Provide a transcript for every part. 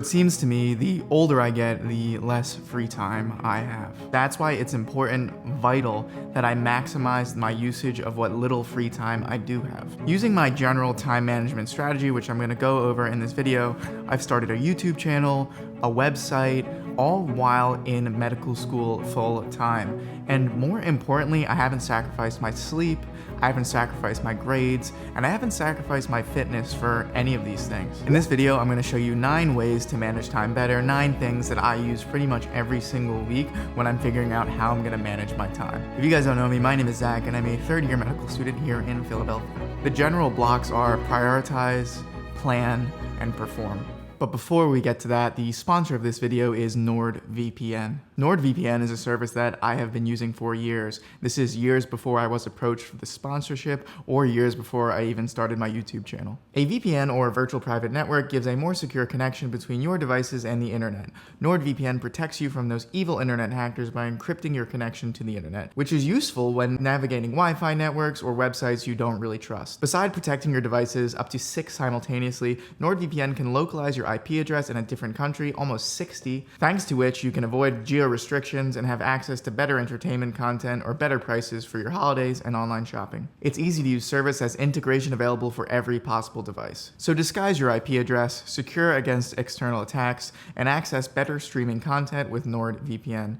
It seems to me the older I get, the less free time I have. That's why it's important, vital, that I maximize my usage of what little free time I do have. Using my general time management strategy, which I'm gonna go over in this video, I've started a YouTube channel, a website, all while in medical school full time. And more importantly, I haven't sacrificed my sleep, I haven't sacrificed my grades, and I haven't sacrificed my fitness for any of these things. In this video, I'm gonna show you 9 ways to manage time better, 9 things that I use pretty much every single week when I'm figuring out how I'm gonna manage my time. If you guys don't know me, my name is Zach, and I'm a 3rd-year medical student here in Philadelphia. The general blocks are prioritize, plan, and perform. But before we get to that, the sponsor of this video is NordVPN. NordVPN is a service that I have been using for years. This is years before I was approached for the sponsorship or years before I even started my YouTube channel. A VPN, or virtual private network, gives a more secure connection between your devices and the internet. NordVPN protects you from those evil internet hackers by encrypting your connection to the internet, which is useful when navigating Wi-Fi networks or websites you don't really trust. Besides protecting your devices up to 6 simultaneously, NordVPN can localize your IP address in a different country, almost 60, thanks to which you can avoid geo-restrictions and have access to better entertainment content or better prices for your holidays and online shopping. Its easy-to-use service has integration available for every possible device. So disguise your IP address, secure against external attacks, and access better streaming content with NordVPN.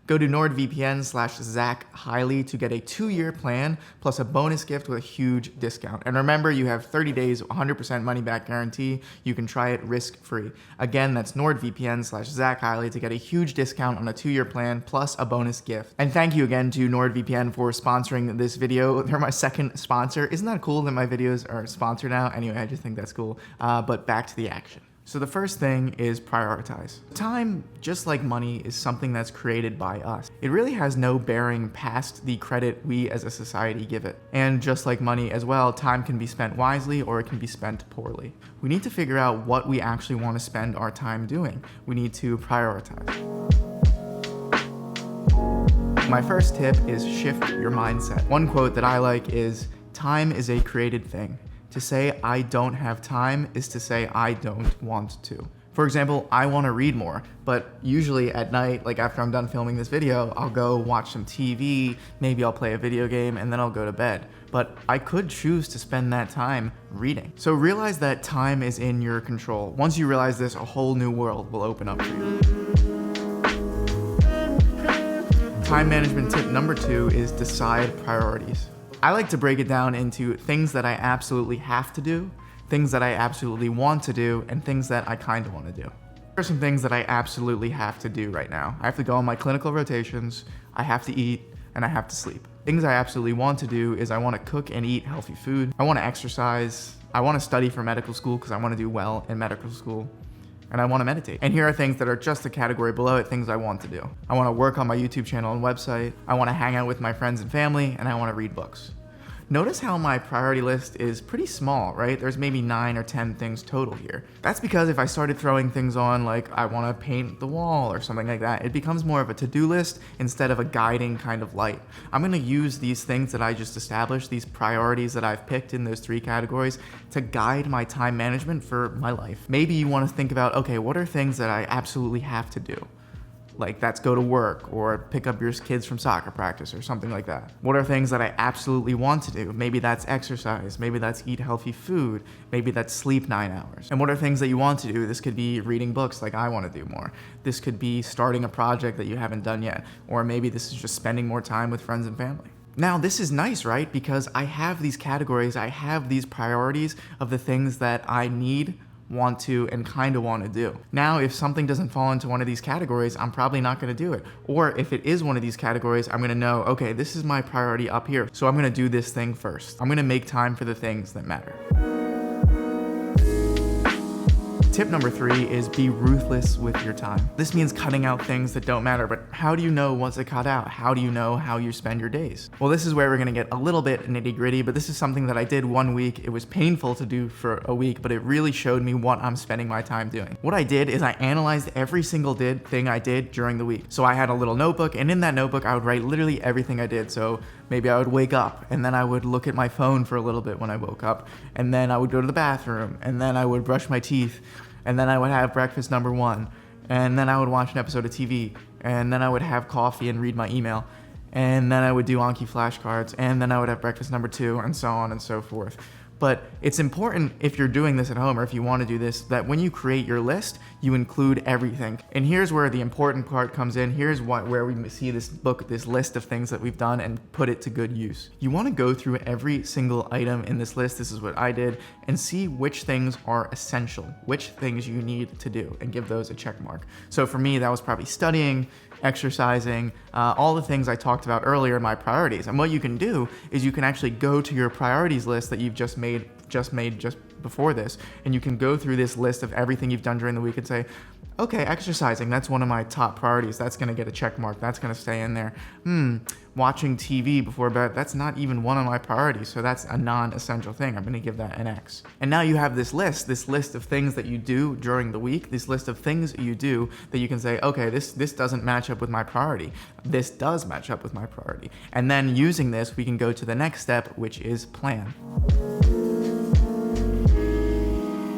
Go to NordVPN/Zach Highley to get a 2-year plan plus a bonus gift with a huge discount. And remember, you have 30 days, 100% money back guarantee. You can try it risk-free. Again, that's NordVPN/Zach Highley to get a huge discount on a 2-year plan plus a bonus gift. And thank you again to NordVPN for sponsoring this video. They're my 2nd sponsor. Isn't that cool that my videos are sponsored now? Anyway, I just think that's cool. But back to the action. So the first thing is prioritize. Time, just like money, is something that's created by us. It really has no bearing past the credit we as a society give it. And just like money as well, time can be spent wisely or it can be spent poorly. We need to figure out what we actually want to spend our time doing. We need to prioritize. My first tip is shift your mindset. One quote that I like is, "Time is a created thing. To say I don't have time is to say I don't want to." For example, I want to read more, but usually at night, like after I'm done filming this video, I'll go watch some TV, maybe I'll play a video game, and then I'll go to bed. But I could choose to spend that time reading. So realize that time is in your control. Once you realize this, a whole new world will open up for you. Time management tip number 2 is decide priorities. I like to break it down into things that I absolutely have to do, things that I absolutely want to do, and things that I kind of want to do. Here are some things that I absolutely have to do right now. I have to go on my clinical rotations, I have to eat, and I have to sleep. Things I absolutely want to do is I want to cook and eat healthy food, I want to exercise, I want to study for medical school because I want to do well in medical school, and I want to meditate. And here are things that are just a category below it, things I want to do. I want to work on my YouTube channel and website, I want to hang out with my friends and family, and I want to read books. Notice how my priority list is pretty small, right? There's maybe 9 or 10 things total here. That's because if I started throwing things on like I want to paint the wall or something like that, it becomes more of a to-do list instead of a guiding kind of light. I'm going to use these things that I just established, these priorities that I've picked in those 3 categories, to guide my time management for my life. Maybe you want to think about, okay, what are things that I absolutely have to do? Like that's go to work or pick up your kids from soccer practice or something like that. What are things that I absolutely want to do? Maybe that's exercise, maybe that's eat healthy food, maybe that's sleep 9 hours. And what are things that you want to do? This could be reading books like I want to do more. This could be starting a project that you haven't done yet. Or maybe this is just spending more time with friends and family. Now, this is nice, right? Because I have these categories, I have these priorities of the things that I need, want to, and kind of want to do. Now, if something doesn't fall into one of these categories, I'm probably not going to do it. Or if it is one of these categories, I'm going to know, okay, this is my priority up here, so I'm going to do this thing first. I'm going to make time for the things that matter. Tip number 3 is be ruthless with your time. This means cutting out things that don't matter, but how do you know what's to cut out? How do you know how you spend your days? Well, this is where we're gonna get a little bit nitty-gritty, but this is something that I did one week. It was painful to do for a week, but it really showed me what I'm spending my time doing. What I did is I analyzed every single thing I did during the week. So I had a little notebook, and in that notebook, I would write literally everything I did. So maybe I would wake up, and then I would look at my phone for a little bit when I woke up, and then I would go to the bathroom, and then I would brush my teeth, and then I would have breakfast number 1, and then I would watch an episode of TV, and then I would have coffee and read my email, and then I would do Anki flashcards, and then I would have breakfast number 2, and so on and so forth. But it's important, if you're doing this at home or if you want to do this, that when you create your list, you include everything. And here's where the important part comes in. Here's where we see this list of things that we've done and put it to good use. You want to go through every single item in this list, this is what I did, and see which things are essential, which things you need to do, and give those a check mark. So for me, that was probably studying, exercising, all the things I talked about earlier in my priorities. And what you can do is you can actually go to your priorities list that you've just made before this, and you can go through this list of everything you've done during the week and say, okay, exercising, that's one of my top priorities. That's gonna get a check mark. That's gonna stay in there. Watching TV before bed, that's not even one of my priorities. So that's a non-essential thing. I'm gonna give that an X. And now you have this list of things that you do during the week, this list of things you do that you can say, okay, this doesn't match up with my priority. This does match up with my priority. And then using this, we can go to the next step, which is plan.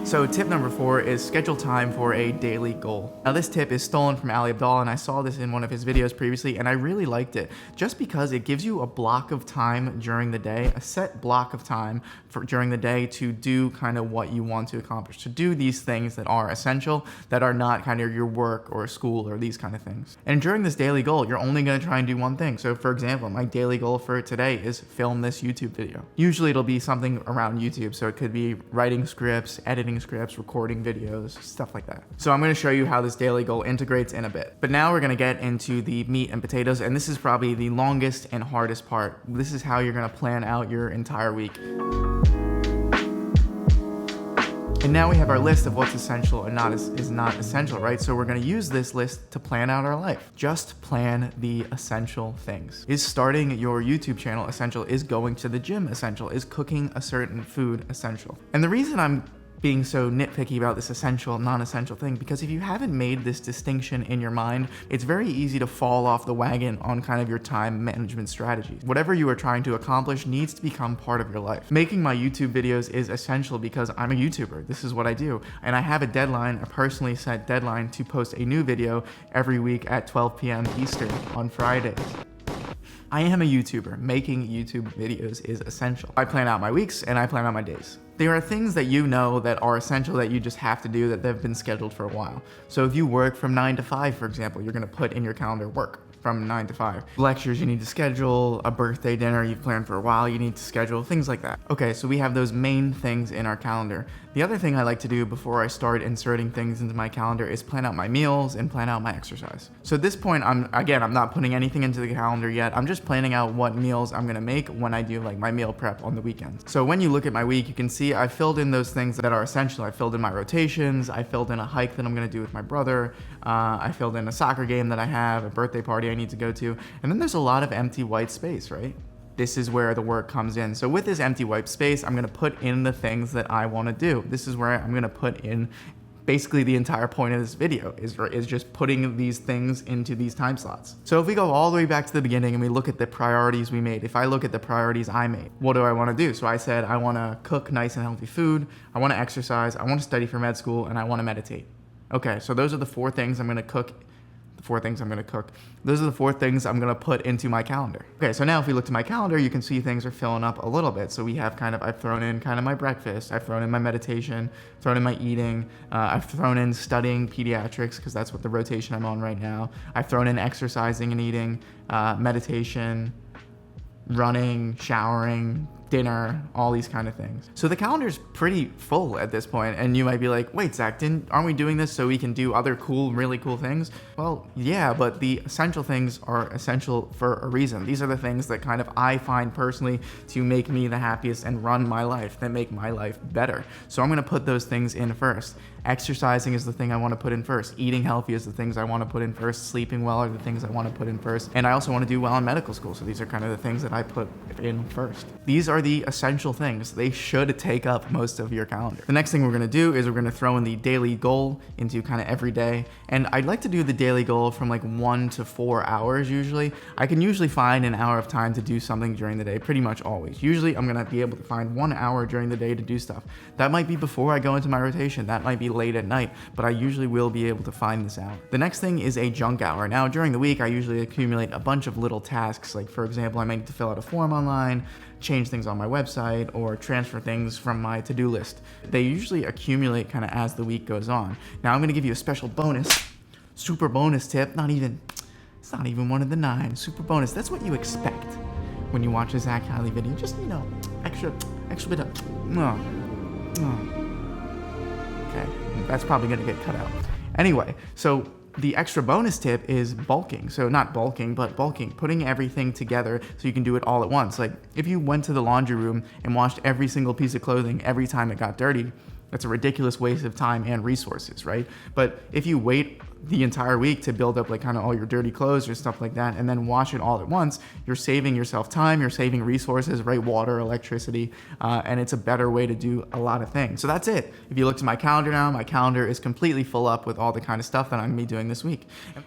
So tip number 4 is schedule time for a daily goal. Now this tip is stolen from Ali Abdaal, and I saw this in one of his videos previously, and I really liked it just because it gives you a block of time during the day, a set block of time during the day to do kind of what you want to accomplish, to do these things that are essential, that are not kind of your work or school or these kind of things. And during this daily goal, you're only going to try and do one thing. So for example, my daily goal for today is film this YouTube video. Usually it'll be something around YouTube, so it could be writing scripts, editing scripts, recording videos, stuff like that. So I'm going to show you how this daily goal integrates in a bit. But now we're going to get into the meat and potatoes, and this is probably the longest and hardest part. This is how you're going to plan out your entire week. And now we have our list of what's essential and is not essential, right? So we're going to use this list to plan out our life. Just plan the essential things. Is starting your YouTube channel essential? Is going to the gym essential? Is cooking a certain food essential? And the reason I'm being so nitpicky about this essential, non-essential thing, because if you haven't made this distinction in your mind, it's very easy to fall off the wagon on kind of your time management strategies. Whatever you are trying to accomplish needs to become part of your life. Making my YouTube videos is essential because I'm a YouTuber. This is what I do. And I have a deadline, a personally set deadline, to post a new video every week at 12 p.m. Eastern on Fridays. I am a YouTuber. Making YouTube videos is essential. I plan out my weeks and I plan out my days. There are things that you know that are essential that you just have to do that they've been scheduled for a while. So if you work from 9 to 5, for example, you're gonna put in your calendar work from 9 to 5. Lectures you need to schedule, a birthday dinner you've planned for a while you need to schedule, things like that. Okay, so we have those main things in our calendar. The other thing I like to do before I start inserting things into my calendar is plan out my meals and plan out my exercise. So at this point, I'm not putting anything into the calendar yet. I'm just planning out what meals I'm gonna make when I do like my meal prep on the weekends. So when you look at my week, you can see I filled in those things that are essential. I filled in my rotations, I filled in a hike that I'm gonna do with my brother, I filled in a soccer game that I have, a birthday party I need to go to, and then there's a lot of empty white space, right? This is where the work comes in. So with this empty white space, I'm gonna put in the things that I wanna do. This is where I'm gonna put in basically the entire point of this video is just putting these things into these time slots. So if we go all the way back to the beginning and we look at the priorities we made, if I look at the priorities I made, what do I wanna do? So I said I wanna cook nice and healthy food, I wanna exercise, I wanna study for med school, and I wanna meditate. Okay, so those are the 4 things I'm gonna cook. Those are the 4 things I'm gonna put into my calendar. Okay, so now if we look to my calendar, you can see things are filling up a little bit. So we have I've thrown in kind of my breakfast, I've thrown in my meditation, thrown in my eating, I've thrown in studying pediatrics because that's what the rotation I'm on right now. I've thrown in exercising and eating, meditation, running, showering, dinner, all these kind of things. So the calendar's pretty full at this point, and you might be like, wait, Zach, aren't we doing this so we can do other really cool things? Well, yeah, but the essential things are essential for a reason. These are the things that kind of I find personally to make me the happiest and run my life, that make my life better. So I'm gonna put those things in first. Exercising is the thing I wanna put in first. Eating healthy is the things I wanna put in first. Sleeping well are the things I wanna put in first. And I also wanna do well in medical school, so these are kind of the things that I put in first. These are the essential things. They should take up most of your calendar. The next thing we're gonna do is we're gonna throw in the daily goal into kind of every day. And I'd like to do the daily goal from like 1 to 4 hours usually. I can usually find an hour of time to do something during the day, pretty much always. Usually I'm gonna be able to find 1 hour during the day to do stuff. That might be before I go into my rotation. That might be late at night, but I usually will be able to find this out. The next thing is a junk hour. Now, during the week, I usually accumulate a bunch of little tasks. Like, for example, I might need to fill out a form online, change things on my website, or transfer things from my to-do list. They usually accumulate kind of as the week goes on. Now, I'm gonna give you a special bonus, super bonus tip. It's not even one of the 9. Super bonus. That's what you expect when you watch a Zach Highley video. Just, you know, extra bit of, okay, that's probably gonna get cut out. Anyway, so the extra bonus tip is bulking. So not bulking, but bulking, putting everything together so you can do it all at once. Like, if you went to the laundry room and washed every single piece of clothing every time it got dirty, that's a ridiculous waste of time and resources, right? But if you wait the entire week to build up like kind of all your dirty clothes or stuff like that and then wash it all at once, you're saving yourself time, you're saving resources, right? Water, electricity, and it's a better way to do a lot of things. So that's it. If you look to my calendar now, my calendar is completely full up with all the kind of stuff that I'm gonna be doing this week.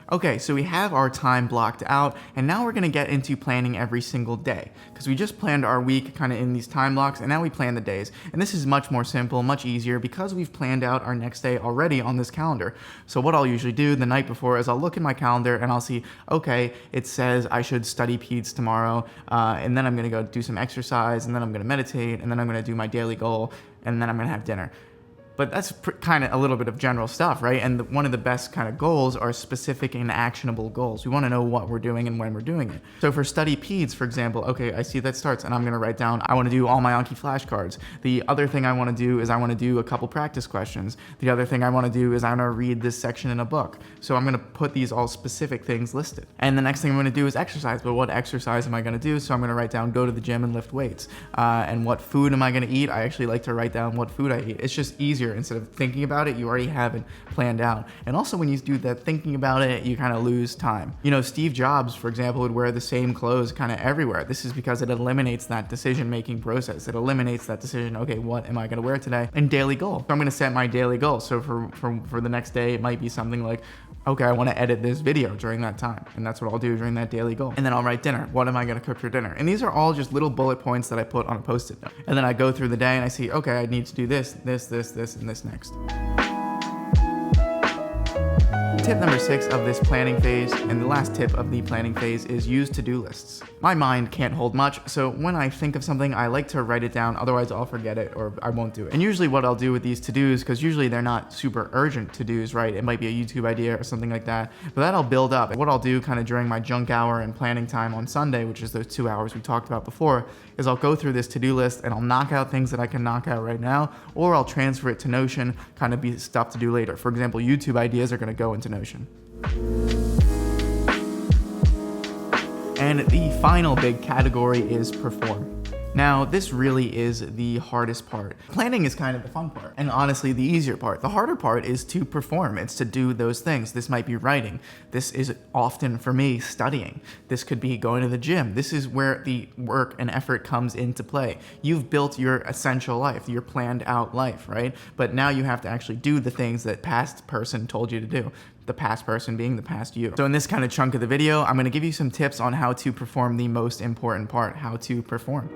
Okay, so we have our time blocked out, and now we're gonna get into planning every single day, because we just planned our week kind of in these time blocks, and now we plan the days. And this is much more simple, much easier, because we've planned out our next day already on this calendar. So what I'll usually do the night before is I'll look at my calendar and I'll see, okay, it says I should study peds tomorrow, and then I'm gonna go do some exercise, and then I'm gonna meditate, and then I'm gonna do my daily goal, and then I'm gonna have dinner. But that's kind of a little bit of general stuff, right? And one of the best kind of goals are specific and actionable goals. We want to know what we're doing and when we're doing it. So for study peds, for example, okay, I see that starts, and I'm going to write down, I want to do all my Anki flashcards. The other thing I want to do is I want to do a couple practice questions. The other thing I want to do is I want to read this section in a book. So I'm going to put these all specific things listed. And the next thing I'm going to do is exercise. But what exercise am I going to do? So I'm going to write down, go to the gym and lift weights. And what food am I going to eat? I actually like to write down what food I eat. It's just easier. Instead of thinking about it, you already have it planned out. And also when you do that thinking about it, you kind of lose time. You know, Steve Jobs, for example, would wear the same clothes kind of everywhere. This is because it eliminates that decision-making process. It eliminates that decision, okay, what am I going to wear today? And daily goal. So I'm going to set my daily goal. So for the next day, it might be something like, okay, I want to edit this video during that time. And that's what I'll do during that daily goal. And then I'll write dinner. What am I going to cook for dinner? And these are all just little bullet points that I put on a Post-it note. And then I go through the day and I see, okay, I need to do this, this, this, this, and this next. Tip number 6 of this planning phase, and the last tip of the planning phase, is use to-do lists. My mind can't hold much, so when I think of something, I like to write it down, otherwise I'll forget it or I won't do it. And usually what I'll do with these to-dos, because usually they're not super urgent to-dos, right? It might be a YouTube idea or something like that, but that'll build up. And what I'll do kind of during my junk hour and planning time on Sunday, which is those 2 hours we talked about before, is I'll go through this to-do list and I'll knock out things that I can knock out right now, or I'll transfer it to Notion, kind of be stuff to do later. For example, YouTube ideas are going to go into Notion. And the final big category is perform. Now, this really is the hardest part. Planning is kind of the fun part, and honestly, the easier part. The harder part is to perform. It's to do those things. This might be writing. This is often, for me, studying. This could be going to the gym. This is where the work and effort comes into play. You've built your essential life, your planned out life, right? But now you have to actually do the things that past person told you to do. The past person being the past you. So in this kind of chunk of the video, I'm gonna give you some tips on how to perform the most important part, how to perform.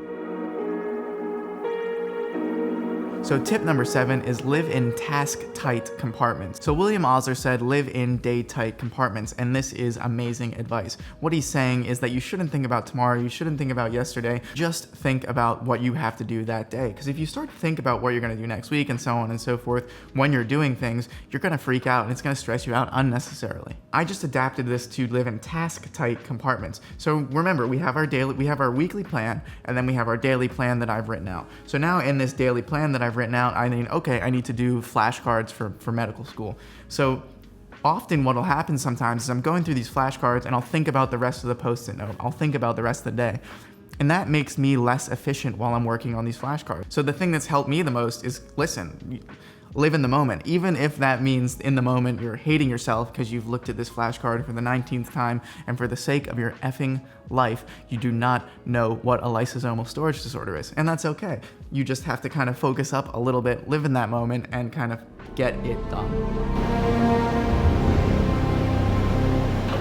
So tip number 7 is live in task-tight compartments. So William Osler said, live in day-tight compartments, and this is amazing advice. What he's saying is that you shouldn't think about tomorrow, you shouldn't think about yesterday, just think about what you have to do that day. Because if you start to think about what you're gonna do next week and so on and so forth, when you're doing things, you're gonna freak out and it's gonna stress you out unnecessarily. I just adapted this to live in task-tight compartments. So remember, we have our weekly plan, and then we have our daily plan that I've written out. So now in this daily plan that I've written out, I need to do flashcards for medical school. So often what'll happen sometimes is I'm going through these flashcards and I'll think about the rest of the Post-it note. I'll think about the rest of the day. And that makes me less efficient while I'm working on these flashcards. So the thing that's helped me the most is listen. Live in the moment, even if that means in the moment you're hating yourself because you've looked at this flashcard for the 19th time, and for the sake of your effing life, you do not know what a lysosomal storage disorder is. And that's okay. You just have to kind of focus up a little bit, live in that moment, and kind of get it done.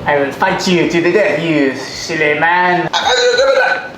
I will fight you to the death, you silly man. I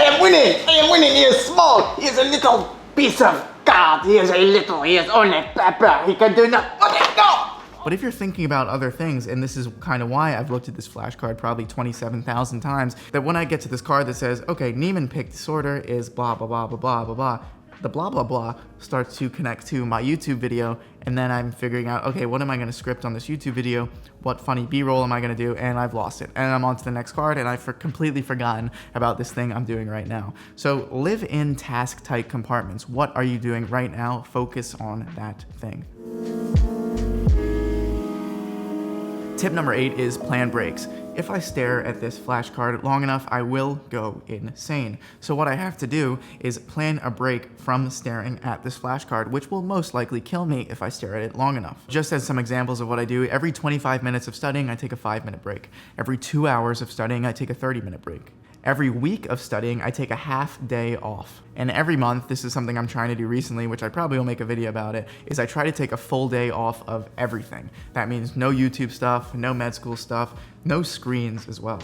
am winning. He is small. He is a little piece of God, he is a little, he is only pepper, he can do nothing. Okay, go! But if you're thinking about other things, and this is kind of why I've looked at this flashcard probably 27,000 times, that when I get to this card that says, okay, Neiman picked disorder is blah, blah, blah, blah, blah, blah, blah, the blah, blah, blah starts to connect to my YouTube video, and then I'm figuring out, okay, what am I gonna script on this YouTube video? What funny B-roll am I gonna do? And I've lost it. And I'm on to the next card, and I've completely forgotten about this thing I'm doing right now. So live in task-type compartments. What are you doing right now? Focus on that thing. Tip number 8 is plan breaks. If I stare at this flashcard long enough, I will go insane. So what I have to do is plan a break from staring at this flashcard, which will most likely kill me if I stare at it long enough. Just as some examples of what I do, every 25 minutes of studying, I take a 5-minute break. Every 2 hours of studying, I take a 30-minute break. Every week of studying, I take a half day off. And every month, this is something I'm trying to do recently, which I probably will make a video about it, is I try to take a full day off of everything. That means no YouTube stuff, no med school stuff, no screens as well.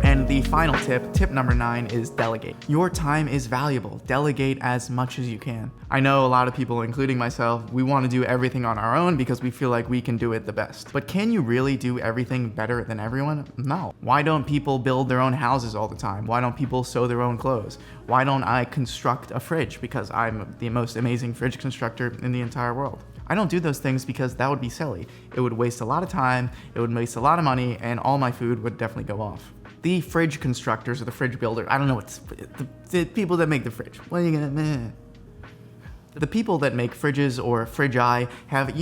And the final tip, tip number 9, is delegate. Your time is valuable. Delegate as much as you can. I know a lot of people, including myself, we want to do everything on our own because we feel like we can do it the best. But can you really do everything better than everyone? No. Why don't people build their own houses all the time? Why don't people sew their own clothes? Why don't I construct a fridge? Because I'm the most amazing fridge constructor in the entire world. I don't do those things because that would be silly. It would waste a lot of time, it would waste a lot of money, and all my food would definitely go off. The fridge constructors or the fridge builder, I don't know what's, the people that make the fridge. What are you gonna, The people that make fridges or fridge eye have,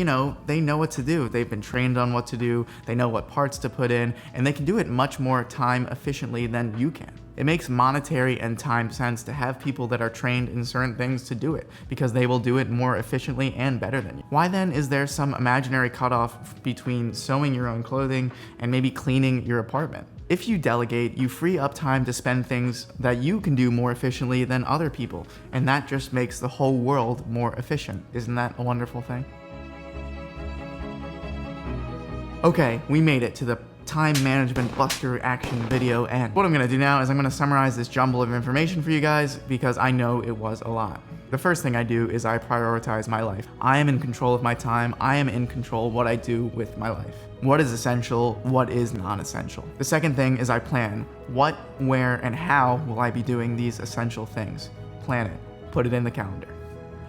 they know what to do. They've been trained on what to do. They know what parts to put in, and they can do it much more time efficiently than you can. It makes monetary and time sense to have people that are trained in certain things to do it because they will do it more efficiently and better than you. Why then is there some imaginary cutoff between sewing your own clothing and maybe cleaning your apartment? If you delegate, you free up time to spend things that you can do more efficiently than other people, and that just makes the whole world more efficient. Isn't that a wonderful thing? Okay, we made it to the time management buster action video, and what I'm gonna do now is I'm gonna summarize this jumble of information for you guys because I know it was a lot. The first thing I do is I prioritize my life. I am in control of my time. I am in control of what I do with my life. What is essential, what is non-essential. The second thing is I plan. What, where, and how will I be doing these essential things? Plan it, put it in the calendar.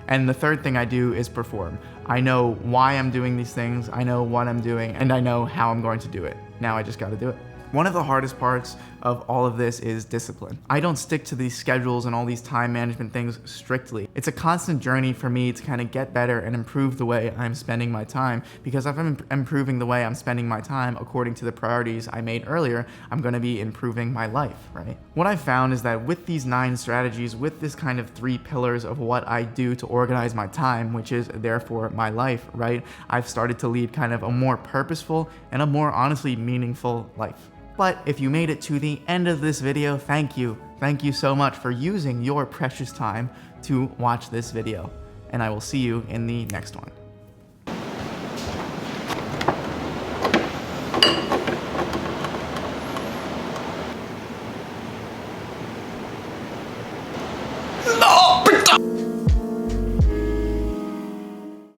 And the third thing I do is perform. I know why I'm doing these things, I know what I'm doing, and I know how I'm going to do it. Now I just gotta do it. One of the hardest parts of all of this is discipline. I don't stick to these schedules and all these time management things strictly. It's a constant journey for me to kind of get better and improve the way I'm spending my time, because if I'm improving the way I'm spending my time according to the priorities I made earlier, I'm gonna be improving my life, right? What I've found is that with these 9 strategies, with this kind of 3 pillars of what I do to organize my time, which is therefore my life, right? I've started to lead kind of a more purposeful and a more honestly meaningful life. But if you made it to the end of this video, thank you. Thank you so much for using your precious time to watch this video. And I will see you in the next one.